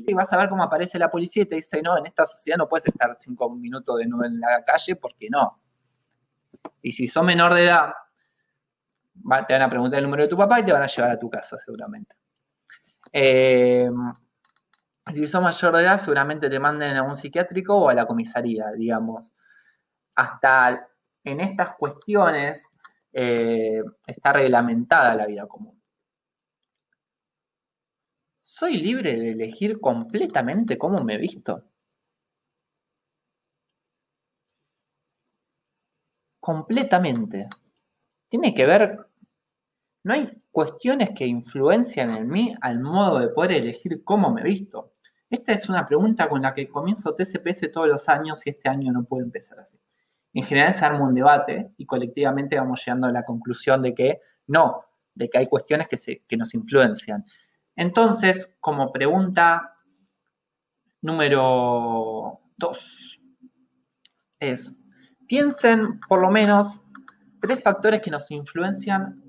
Y vas a ver cómo aparece la policía y te dice, no, en esta sociedad no puedes estar 5 minutos de nuevo en la calle porque no. Y si sos menor de edad, te van a preguntar el número de tu papá y te van a llevar a tu casa seguramente. Si sos mayor de edad, seguramente te manden a un psiquiátrico o a la comisaría, digamos. Hasta en estas cuestiones está reglamentada la vida común. ¿Soy libre de elegir completamente cómo me visto? Completamente. Tiene que ver, no hay cuestiones que influencian en mí al modo de poder elegir cómo me visto. Esta es una pregunta con la que comienzo TCPS todos los años y este año no puedo empezar así. En general se arma un debate y colectivamente vamos llegando a la conclusión de que no, de que hay cuestiones que nos influencian. Entonces, como pregunta número 2, es, piensen por lo menos 3 factores que nos influencian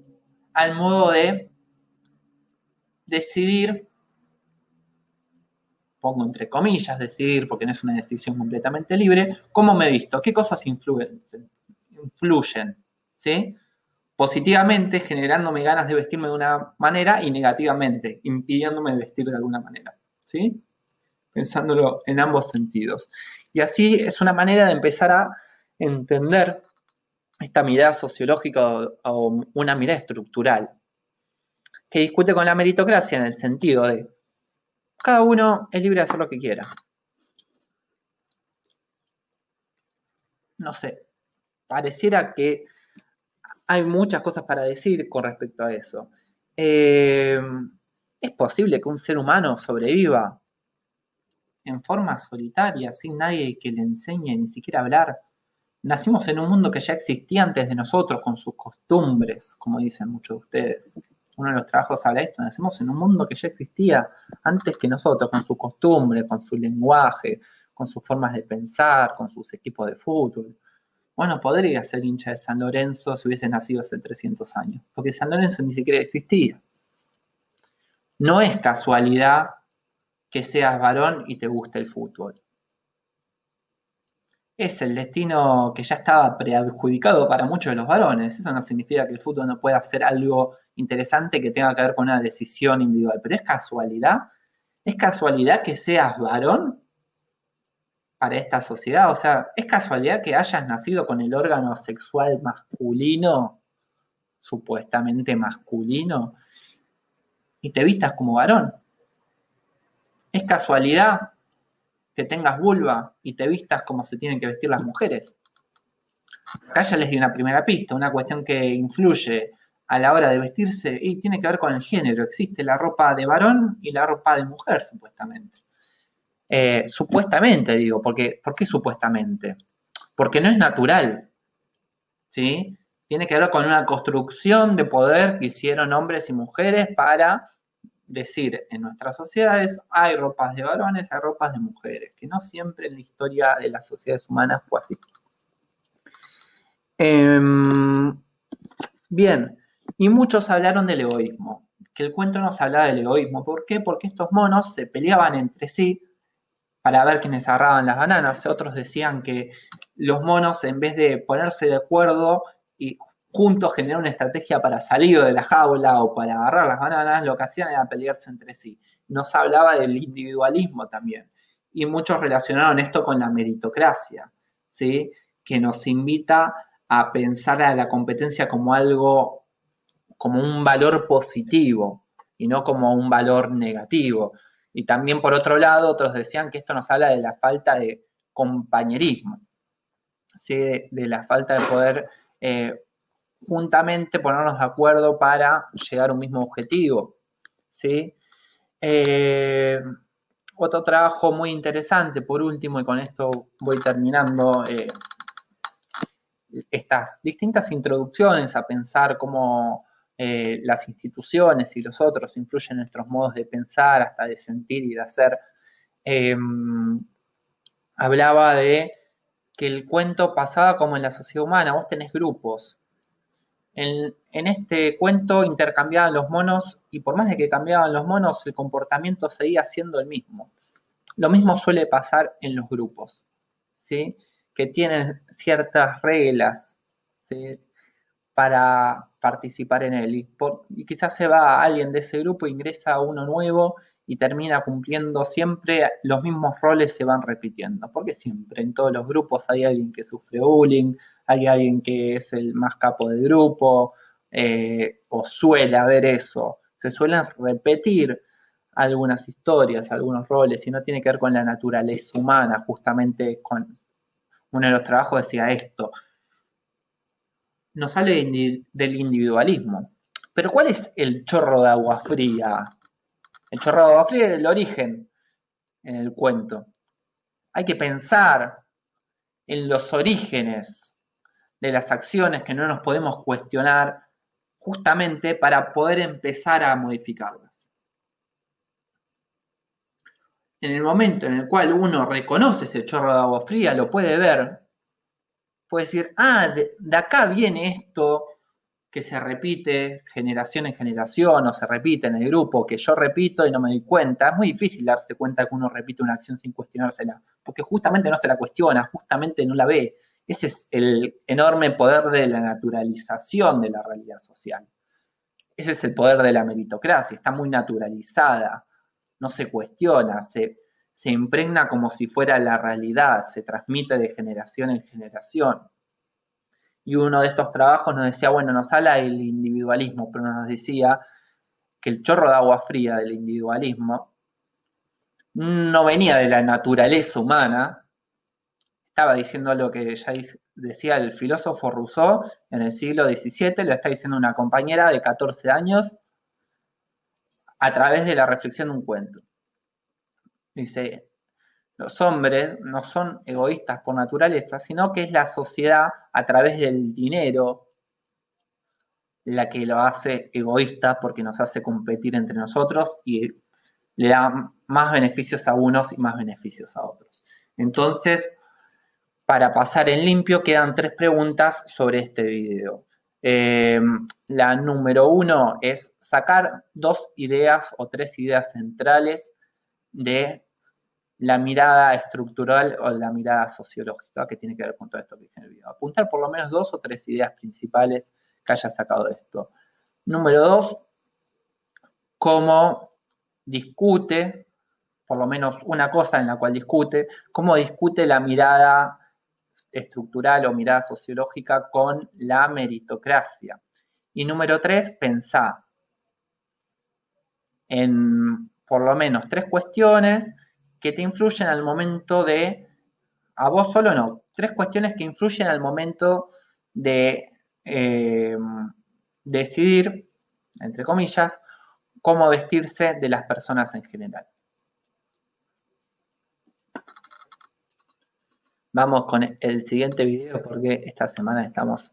al modo de decidir, pongo entre comillas, decidir porque no es una decisión completamente libre, cómo me visto, qué cosas influyen, ¿sí? Positivamente, generándome ganas de vestirme de una manera y negativamente, impidiéndome vestir de alguna manera, ¿sí? Pensándolo en ambos sentidos. Y así es una manera de empezar a entender esta mirada sociológica o una mirada estructural que discute con la meritocracia en el sentido de cada uno es libre de hacer lo que quiera. No sé, pareciera que hay muchas cosas para decir con respecto a eso. ¿Es posible que un ser humano sobreviva en forma solitaria, sin nadie que le enseñe ni siquiera a hablar? Nacimos en un mundo que ya existía antes de nosotros, con sus costumbres, como dicen muchos de ustedes. Uno de los trabajos habla de esto, nacimos en un mundo que ya existía antes que nosotros, con su costumbre, con su lenguaje, con sus formas de pensar, con sus equipos de fútbol. Bueno, podría ser hincha de San Lorenzo si hubiese nacido hace 300 años, porque San Lorenzo ni siquiera existía. No es casualidad que seas varón y te guste el fútbol. Es el destino que ya estaba preadjudicado para muchos de los varones. Eso no significa que el fútbol no pueda ser algo interesante que tenga que ver con una decisión individual, pero es casualidad. ¿Es casualidad que seas varón para esta sociedad? O sea, ¿es casualidad que hayas nacido con el órgano sexual masculino, supuestamente masculino, y te vistas como varón? ¿Es casualidad que tengas vulva y te vistas como se tienen que vestir las mujeres? Acá ya les di una primera pista, una cuestión que influye a la hora de vestirse y tiene que ver con el género. Existe la ropa de varón y la ropa de mujer, supuestamente. Supuestamente digo, porque, ¿por qué supuestamente? Porque no es natural, ¿sí? Tiene que ver con una construcción de poder que hicieron hombres y mujeres para decir en nuestras sociedades hay ropas de varones, hay ropas de mujeres, que no siempre en la historia de las sociedades humanas fue así. Bien, y muchos hablaron del egoísmo, que el cuento nos hablaba del egoísmo. ¿Por qué? Porque estos monos se peleaban entre sí para ver quiénes agarraban las bananas. Otros decían que los monos, en vez de ponerse de acuerdo y juntos generar una estrategia para salir de la jaula o para agarrar las bananas, lo que hacían era pelearse entre sí. Nos hablaba del individualismo también. Y muchos relacionaron esto con la meritocracia, ¿sí? Que nos invita a pensar a la competencia como algo, como un valor positivo y no como un valor negativo. Y también por otro lado, otros decían que esto nos habla de la falta de compañerismo, ¿sí? De la falta de poder juntamente ponernos de acuerdo para llegar a un mismo objetivo, ¿sí? Otro trabajo muy interesante, por último, y con esto voy terminando, estas distintas introducciones a pensar cómo las instituciones y los otros influyen en nuestros modos de pensar, hasta de sentir y de hacer, hablaba de que el cuento pasaba como en la sociedad humana, vos tenés grupos. En este cuento intercambiaban los monos y por más de que cambiaban los monos, el comportamiento seguía siendo el mismo. Lo mismo suele pasar en los grupos, ¿sí? Que tienen ciertas reglas, ¿sí? Para participar en él. Y quizás se va alguien de ese grupo, ingresa uno nuevo y termina cumpliendo siempre los mismos roles, se van repitiendo. Porque siempre en todos los grupos hay alguien que sufre bullying, hay alguien que es el más capo del grupo, o suele haber eso. Se suelen repetir algunas historias, algunos roles, y no tiene que ver con la naturaleza humana, justamente con uno de los trabajos decía esto, nos sale del individualismo. Pero ¿cuál es el chorro de agua fría? El chorro de agua fría es el origen en el cuento. Hay que pensar en los orígenes de las acciones que no nos podemos cuestionar justamente para poder empezar a modificarlas. En el momento en el cual uno reconoce ese chorro de agua fría, lo puede ver, puede decir, de acá viene esto que se repite generación en generación o se repite en el grupo, que yo repito y no me doy cuenta. Es muy difícil darse cuenta que uno repite una acción sin cuestionársela, porque justamente no se la cuestiona, justamente no la ve. Ese es el enorme poder de la naturalización de la realidad social. Ese es el poder de la meritocracia, está muy naturalizada, no se cuestiona, se impregna como si fuera la realidad, se transmite de generación en generación. Y uno de estos trabajos nos decía, bueno, nos habla del individualismo, pero nos decía que el chorro de agua fría del individualismo no venía de la naturaleza humana, estaba diciendo lo que ya decía el filósofo Rousseau en el siglo XVII, lo está diciendo una compañera de 14 años a través de la reflexión de un cuento. Dice, los hombres no son egoístas por naturaleza, sino que es la sociedad a través del dinero la que lo hace egoísta porque nos hace competir entre nosotros y le da más beneficios a unos y más beneficios a otros. Entonces, para pasar en limpio, quedan 3 preguntas sobre este video. La número 1 es sacar 2 ideas o 3 ideas centrales de la mirada estructural o la mirada sociológica que tiene que ver con todo esto que dije en el video. Apuntar por lo menos 2 o 3 ideas principales que haya sacado de esto. Número 2, cómo discute, por lo menos una cosa en la cual discute, cómo discute la mirada estructural o mirada sociológica con la meritocracia. Y número 3, pensar en por lo menos 3 cuestiones que te influyen al momento de, a vos solo no, 3 cuestiones que influyen al momento de decidir, entre comillas, cómo vestirse de las personas en general. Vamos con el siguiente video porque esta semana estamos